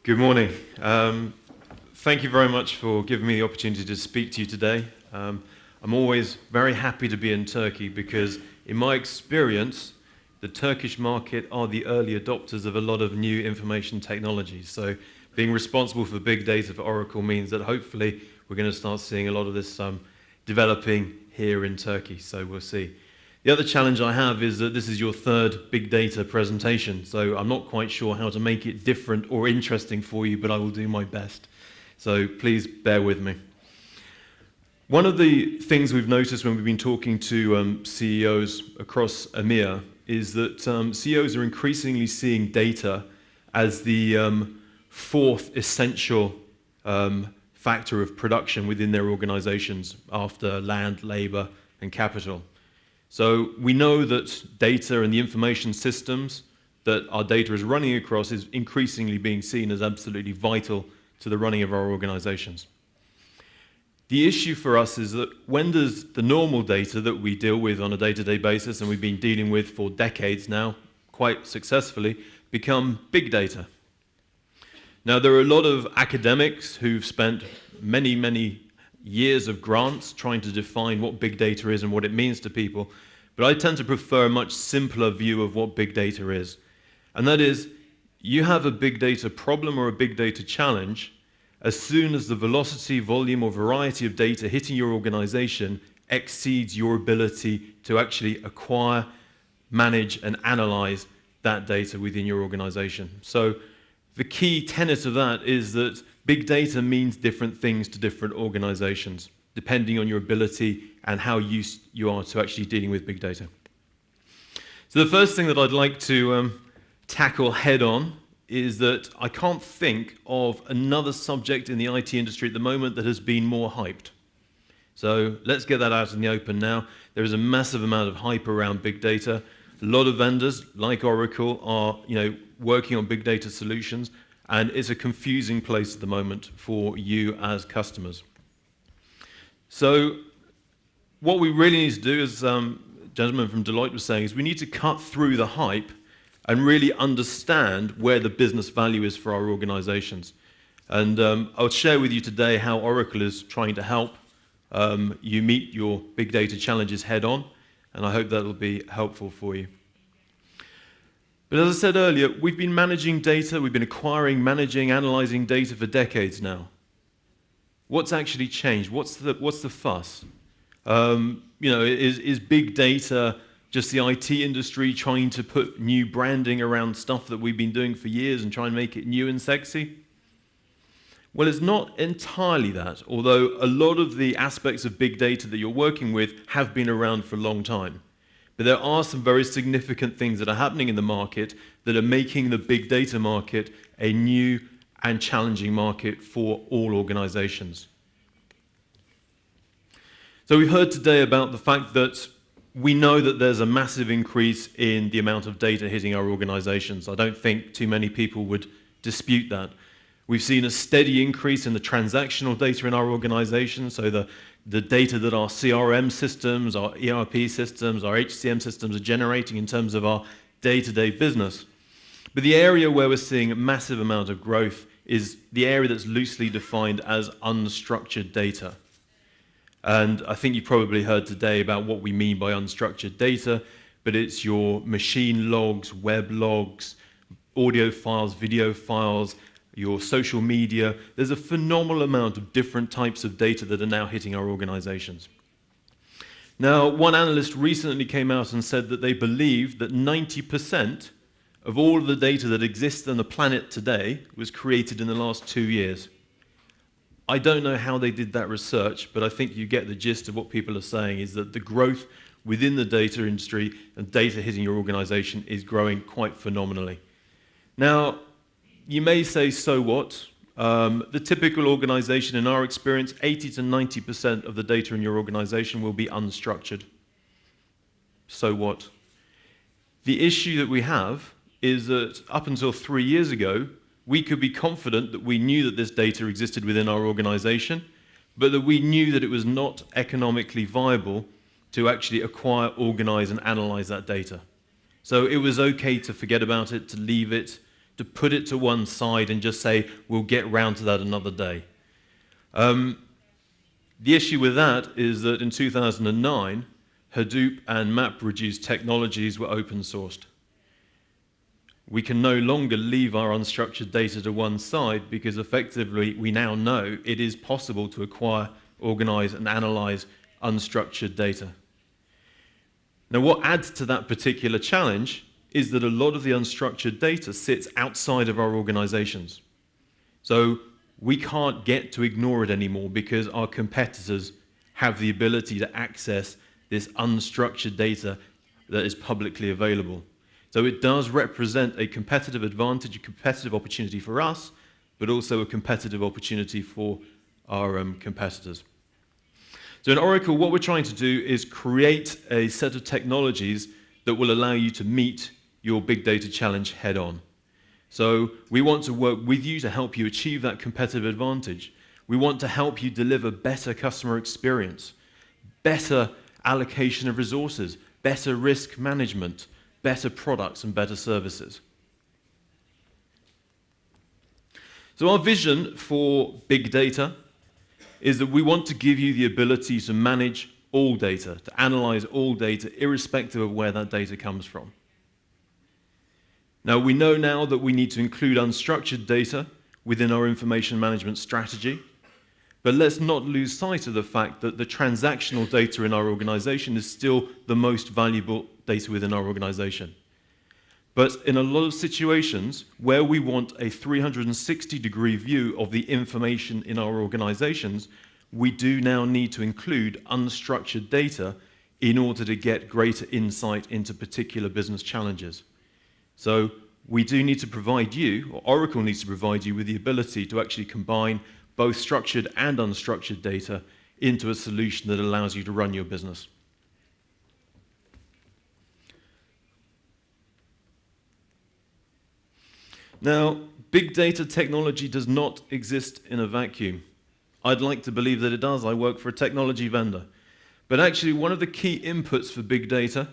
Good morning. Thank you very much for giving me the opportunity to speak to you today. I'm always very happy to be in Turkey because, in my experience, the Turkish market are the early adopters of a lot of new information technologies. So being responsible for big data for Oracle means that hopefully we're going to start seeing a lot of this developing here in Turkey. So we'll see. The other challenge I have is that this is your third big data presentation, so I'm not quite sure how to make it different or interesting for you, but I will do my best. So please bear with me. One of the things we've noticed when we've been talking to CEOs across EMEA is that CEOs are increasingly seeing data as the fourth essential factor of production within their organizations after land, labor, and capital. So we know that data and the information systems that our data is running across is increasingly being seen as absolutely vital to the running of our organizations. The issue for us is that when does the normal data that we deal with on a day-to-day basis, and we've been dealing with for decades now, quite successfully, become big data? Now, there are a lot of academics who've spent many years of grants trying to define what big data is and what it means to people, but I tend to prefer a much simpler view of what big data is. And that is, you have a big data problem or a big data challenge as soon as the velocity, volume, or variety of data hitting your organization exceeds your ability to actually acquire, manage, and analyze that data within your organization. So the key tenet of that is that big data means different things to different organizations, depending on your ability and how used you are to actually dealing with big data. So the first thing that I'd like to tackle head on is that I can't think of another subject in the IT industry at the moment that has been more hyped. So let's get that out in the open now. There is a massive amount of hype around big data. A lot of vendors, like Oracle, are working on big data solutions, and it's a confusing place at the moment for you as customers. So what we really need to do, as gentleman from Deloitte was saying, is we need to cut through the hype and really understand where the business value is for our organizations. And I'll share with you today how Oracle is trying to help you meet your big data challenges head on, and I hope that will be helpful for you. But as I said earlier, we've been managing data, we've been acquiring, managing, analyzing data for decades now. What's actually changed? What's the fuss? Is big data just the IT industry trying to put new branding around stuff that we've been doing for years and try and make it new and sexy? Well, it's not entirely that, although a lot of the aspects of big data that you're working with have been around for a long time. But there are some very significant things that are happening in the market that are making the big data market a new and challenging market for all organizations. So we've heard today about the fact that we know that there's a massive increase in the amount of data hitting our organizations. I don't think too many people would dispute that. We've seen a steady increase in the transactional data in our organization, so the data that our CRM systems, our ERP systems, our HCM systems are generating in terms of our day-to-day business. But the area where we're seeing a massive amount of growth is the area that's loosely defined as unstructured data. And I think you probably heard today about what we mean by unstructured data, but it's your machine logs, web logs, audio files, video files, your social media. There's a phenomenal amount of different types of data that are now hitting our organizations. Now, one analyst recently came out and said that they believe that 90% of all of the data that exists on the planet today was created in the last 2 years. I don't know how they did that research, but I think you get the gist of what people are saying is that the growth within the data industry and data hitting your organization is growing quite phenomenally. Now, you may say, so what? The typical organization, in our experience, 80 to 90% of the data in your organization will be unstructured. So what? The issue that we have is that up until 3 years ago, we could be confident that we knew that this data existed within our organization, but that we knew that it was not economically viable to actually acquire, organize, and analyze that data. So it was okay to forget about it, to leave it, to put it to one side and just say, we'll get round to that another day. The issue with that is that in 2009, Hadoop and MapReduce technologies were open sourced. We can no longer leave our unstructured data to one side because effectively we now know it is possible to acquire, organize, and analyze unstructured data. Now, what adds to that particular challenge is that a lot of the unstructured data sits outside of our organizations. So we can't get to ignore it anymore because our competitors have the ability to access this unstructured data that is publicly available. So it does represent a competitive advantage, a competitive opportunity for us, but also a competitive opportunity for our competitors. So in Oracle, what we're trying to do is create a set of technologies that will allow you to meet your big data challenge head on. So we want to work with you to help you achieve that competitive advantage. We want to help you deliver better customer experience, better allocation of resources, better risk management, better products and better services. So our vision for big data is that we want to give you the ability to manage all data, to analyze all data, irrespective of where that data comes from. Now, we know now that we need to include unstructured data within our information management strategy, but let's not lose sight of the fact that the transactional data in our organization is still the most valuable data within our organization. But in a lot of situations where we want a 360-degree view of the information in our organizations, we do now need to include unstructured data in order to get greater insight into particular business challenges. So we do need to provide you, or Oracle needs to provide you with the ability to actually combine both structured and unstructured data into a solution that allows you to run your business. Now, big data technology does not exist in a vacuum. I'd like to believe that it does. I work for a technology vendor. But actually, one of the key inputs for big data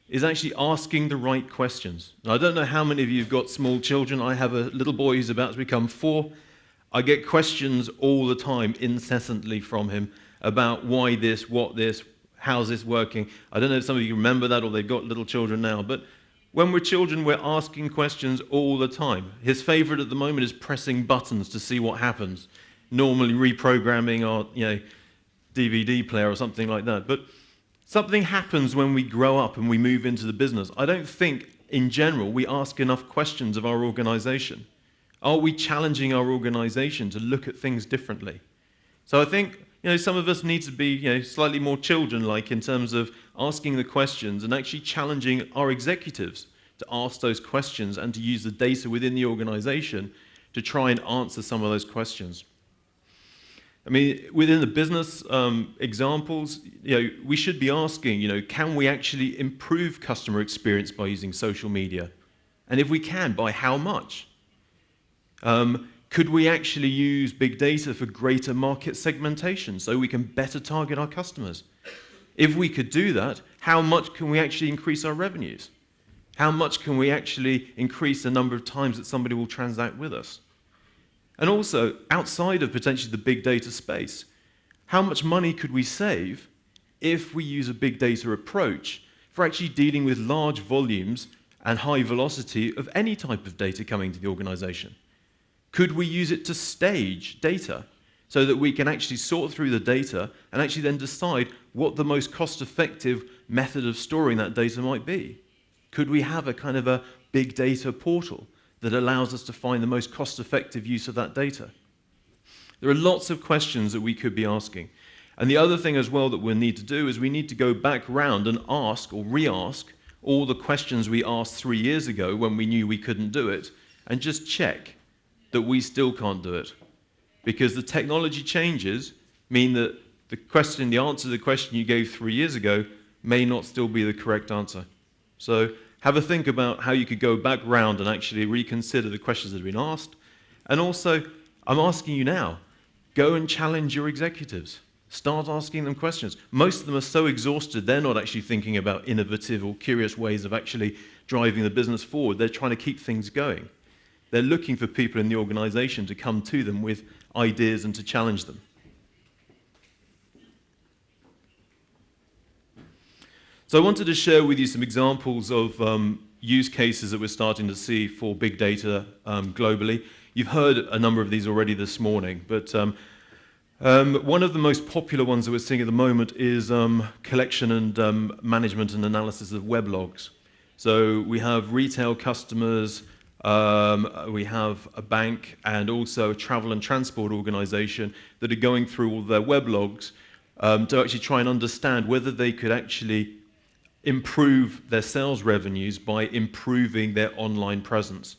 is actually asking the right questions. Now, I don't know how many of you have got small children. I have a little boy who's about to become 4. I get questions all the time, incessantly from him, about why this, what this, how's this working. I don't know if some of you remember that or they've got little children now, but when we're children, we're asking questions all the time. His favorite at the moment is pressing buttons to see what happens, normally reprogramming our DVD player or something like that. But something happens when we grow up and we move into the business. I don't think, in general, we ask enough questions of our organization. Are we challenging our organization to look at things differently? So I think some of us need to be slightly more children-like in terms of asking the questions and actually challenging our executives to ask those questions and to use the data within the organization to try and answer some of those questions. I mean, within the business examples, we should be asking, can we actually improve customer experience by using social media? And if we can, by how much? Could we actually use big data for greater market segmentation so we can better target our customers? If we could do that, how much can we actually increase our revenues? How much can we actually increase the number of times that somebody will transact with us? And also, outside of potentially the big data space, how much money could we save if we use a big data approach for actually dealing with large volumes and high velocity of any type of data coming to the organization? Could we use it to stage data so that we can actually sort through the data and actually then decide what the most cost-effective method of storing that data might be? Could we have a kind of a big data portal that allows us to find the most cost-effective use of that data? There are lots of questions that we could be asking. And the other thing as well that we'll need to do is we need to go back round and ask or re-ask all the questions we asked 3 years ago when we knew we couldn't do it, and just check that we still can't do it. Because the technology changes mean that the answer to the question you gave 3 years ago may not still be the correct answer. So have a think about how you could go back round and actually reconsider the questions that have been asked. And also, I'm asking you now, go and challenge your executives. Start asking them questions. Most of them are so exhausted, they're not actually thinking about innovative or curious ways of actually driving the business forward. They're trying to keep things going. they're looking for people in the organization to come to them with ideas and to challenge them. So I wanted to share with you some examples of use cases that we're starting to see for big data globally. You've heard a number of these already this morning, but one of the most popular ones that we're seeing at the moment is collection and management and analysis of weblogs. So we have retail customers, we have a bank, and also a travel and transport organization that are going through all their weblogs to actually try and understand whether they could actually improve their sales revenues by improving their online presence.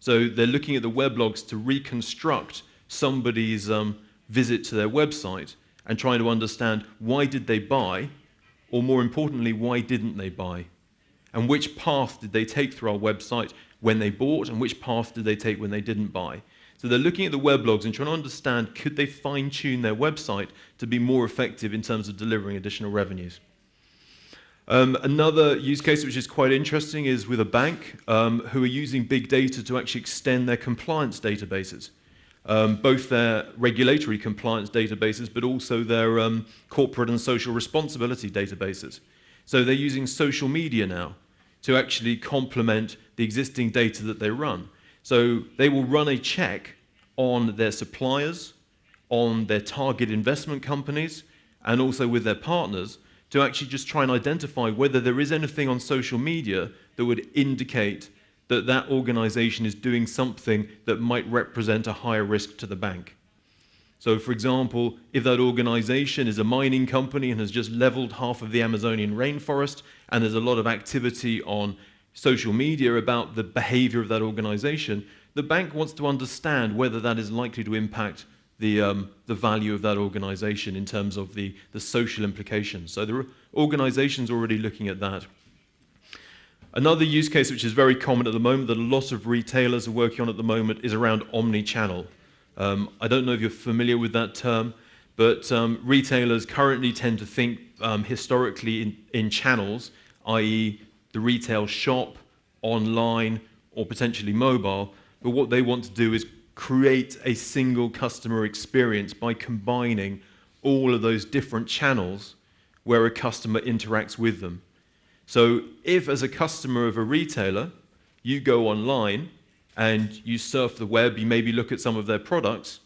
So they're looking at the weblogs to reconstruct somebody's visit to their website and trying to understand why did they buy, or more importantly, why didn't they buy? And which path did they take through our website when they bought, and which path did they take when they didn't buy? So they're looking at the weblogs and trying to understand, could they fine-tune their website to be more effective in terms of delivering additional revenues? Another use case which is quite interesting is with a bank who are using big data to actually extend their compliance databases, both their regulatory compliance databases, but also their corporate and social responsibility databases. So they're using social media now to actually complement the existing data that they run. So they will run a check on their suppliers, on their target investment companies, and also with their partners, to actually just try and identify whether there is anything on social media that would indicate that that organization is doing something that might represent a higher risk to the bank. So for example, if that organization is a mining company and has just leveled half of the Amazonian rainforest, and there's a lot of activity on social media about the behavior of that organization, the bank wants to understand whether that is likely to impact the value of that organization in terms of the social implications. So there are organizations already looking at that. Another use case which is very common at the moment that a lot of retailers are working on at the moment is around omni-channel. I don't know if you're familiar with that term, but retailers currently tend to think historically in channels, i.e. the retail shop, online, or potentially mobile, but what they want to do is create a single customer experience by combining all of those different channels where a customer interacts with them. So if, as a customer of a retailer, you go online and you surf the web, you maybe look at some of their products,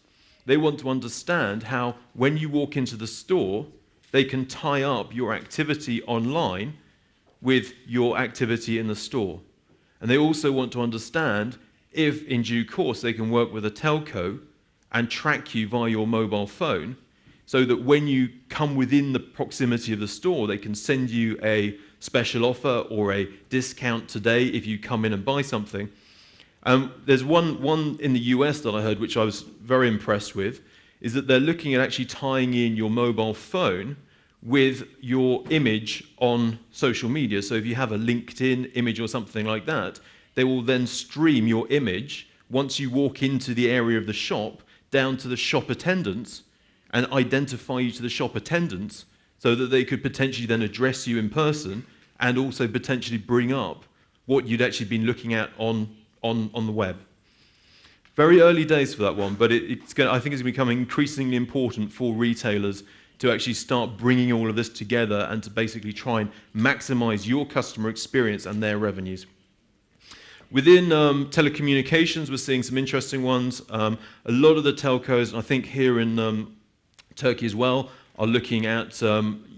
they want to understand how, when you walk into the store, they can tie up your activity online with your activity in the store. And they also want to understand if, in due course, they can work with a telco and track you via your mobile phone, so that when you come within the proximity of the store, they can send you a special offer or a discount today if you come in and buy something. There's one in the US that I heard, which I was very impressed with, is that they're looking at actually tying in your mobile phone with your image on social media. So if you have a LinkedIn image or something like that, they will then stream your image once you walk into the area of the shop down to the shop attendants and identify you to the shop attendants, so that they could potentially then address you in person and also potentially bring up what you'd actually been looking at on the web. Very early days for that one, but I think it's going to become increasingly important for retailers to actually start bringing all of this together and to basically try and maximize your customer experience and their revenues. Within telecommunications, we're seeing some interesting ones. A lot of the telcos, and I think here in Turkey as well, are looking at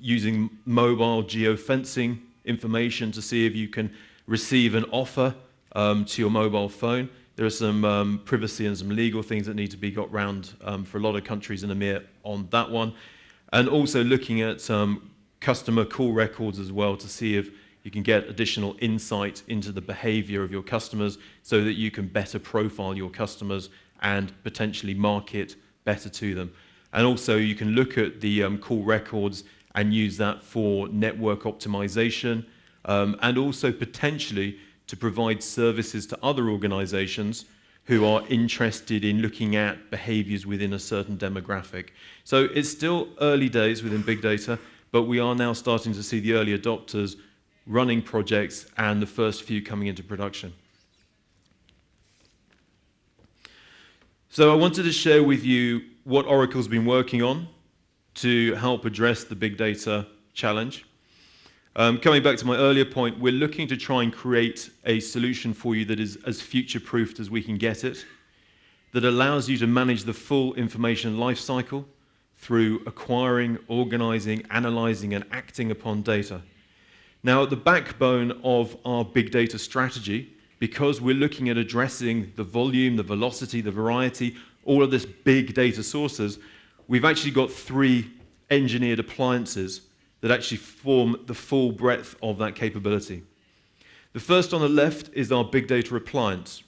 using mobile geofencing information to see if you can receive an offer to your mobile phone. There are some privacy and some legal things that need to be got round for a lot of countries in EMEA on that one. And also looking at customer call records as well to see if you can get additional insight into the behavior of your customers so that you can better profile your customers and potentially market better to them. And also you can look at the call records and use that for network optimization, and also potentially to provide services to other organizations who are interested in looking at behaviors within a certain demographic. So it's still early days within big data, but we are now starting to see the early adopters running projects and the first few coming into production. So I wanted to share with you what Oracle's been working on to help address the big data challenge. Coming back to my earlier point, we're looking to try and create a solution for you that is as future-proofed as we can get it, that allows you to manage the full information lifecycle through acquiring, organizing, analyzing, and acting upon data. Now, at the backbone of our big data strategy, because we're looking at addressing the volume, the velocity, the variety, all of this big data sources, we've actually got 3 engineered appliances that actually form the full breadth of that capability. The first on the left is our big data appliance.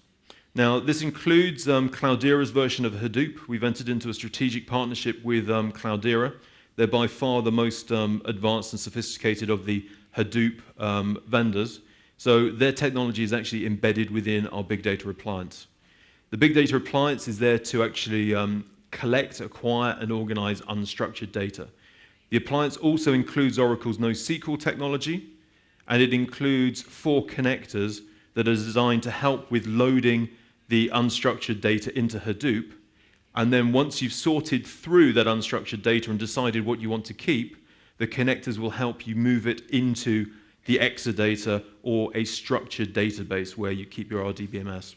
Now, this includes Cloudera's version of Hadoop. We've entered into a strategic partnership with Cloudera. They're by far the most advanced and sophisticated of the Hadoop vendors. So their technology is actually embedded within our big data appliance. The big data appliance is there to actually collect, acquire, and organize unstructured data. The appliance also includes Oracle's NoSQL technology, and it includes 4 connectors that are designed to help with loading the unstructured data into Hadoop. And then once you've sorted through that unstructured data and decided what you want to keep, the connectors will help you move it into the Exadata or a structured database where you keep your RDBMS.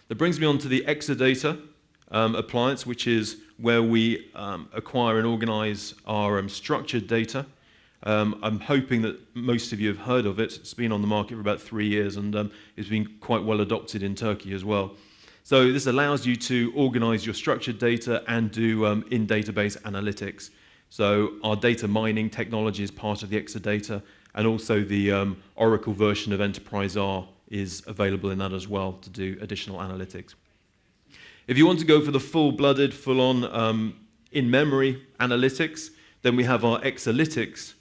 That brings me on to the Exadata appliance, which is where we acquire and organize our structured data. I'm hoping that most of you have heard of it. It's been on the market for about 3 years, and it's been quite well adopted in Turkey as well. So this allows you to organize your structured data and do in-database analytics. So our data mining technology is part of the Exadata, and also the Oracle version of Enterprise R is available in that as well to do additional analytics. If you want to go for the full-blooded, full-on in-memory analytics, then we have our Exalytics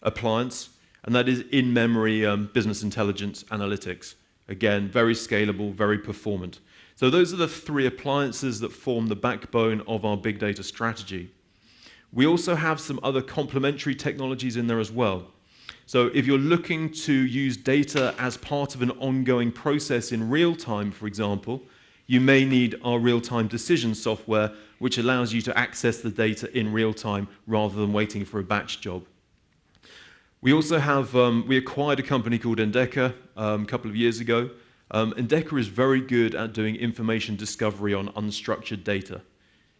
appliance, and that is in-memory business intelligence analytics. Again, very scalable, very performant. So those are the 3 appliances that form the backbone of our big data strategy. We also have some other complementary technologies in there as well. So if you're looking to use data as part of an ongoing process in real time, for example, you may need our real-time decision software, which allows you to access the data in real time rather than waiting for a batch job. We also have, we acquired a company called Endeca a couple of years ago. Endeca is very good at doing information discovery on unstructured data.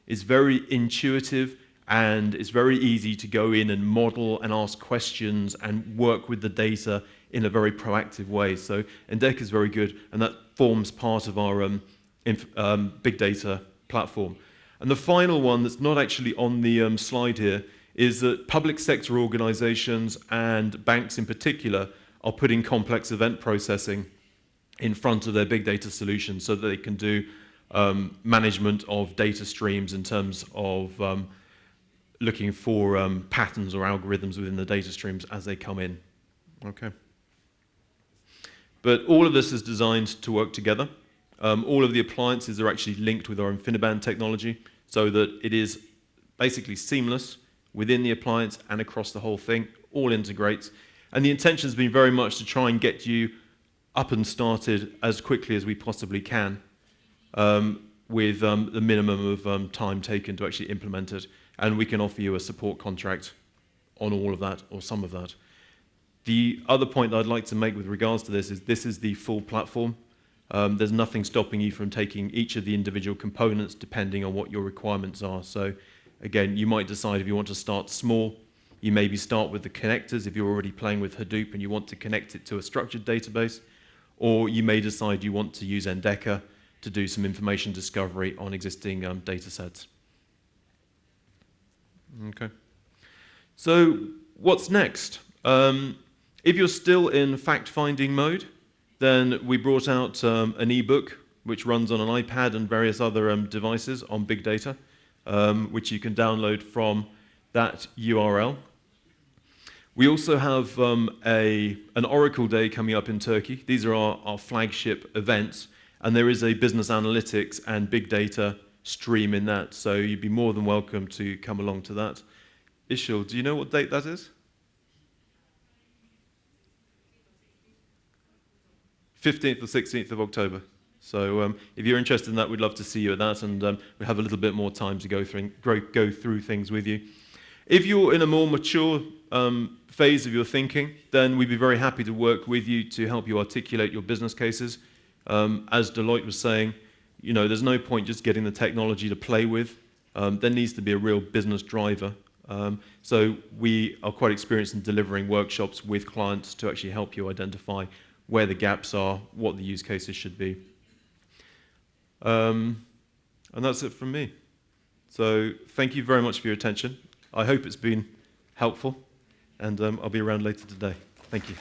It's very intuitive, and it's very easy to go in and model and ask questions and work with the data in a very proactive way. So Endeca is very good, and that forms part of our big data platform. And the final one that's not actually on the slide here is that public sector organizations and banks in particular are putting complex event processing in front of their big data solutions so that they can do management of data streams in terms of looking for patterns or algorithms within the data streams as they come in. Okay. But all of this is designed to work together. All of the appliances are actually linked with our InfiniBand technology so that it is basically seamless within the appliance and across the whole thing, all integrates. And the intention has been very much to try and get you up and started as quickly as we possibly can with the minimum of time taken to actually implement it. And we can offer you a support contract on all of that or some of that. The other point that I'd like to make with regards to this is the full platform. There's nothing stopping you from taking each of the individual components depending on what your requirements are. So again, you might decide if you want to start small, you maybe start with the connectors if you're already playing with Hadoop and you want to connect it to a structured database, or you may decide you want to use Endeca to do some information discovery on existing data sets. Okay. So what's next? If you're still in fact-finding mode, then we brought out an ebook which runs on an iPad and various other devices on big data, which you can download from that URL. We also have an Oracle Day coming up in Turkey. These are our flagship events, and there is a business analytics and big data stream in that, so you'd be more than welcome to come along to that. Ishil, do you know what date that is? 15th or 16th of October. So if you're interested in that, we'd love to see you at that, and we have a little bit more time to go through things with you. If you're in a more mature phase of your thinking, then we'd be very happy to work with you to help you articulate your business cases. As Deloitte was saying, you know, there's no point just getting the technology to play with. There needs to be a real business driver. So we are quite experienced in delivering workshops with clients to actually help you identify where the gaps are, what the use cases should be. And that's it from me. So thank you very much for your attention. I hope it's been helpful, and I'll be around later today. Thank you.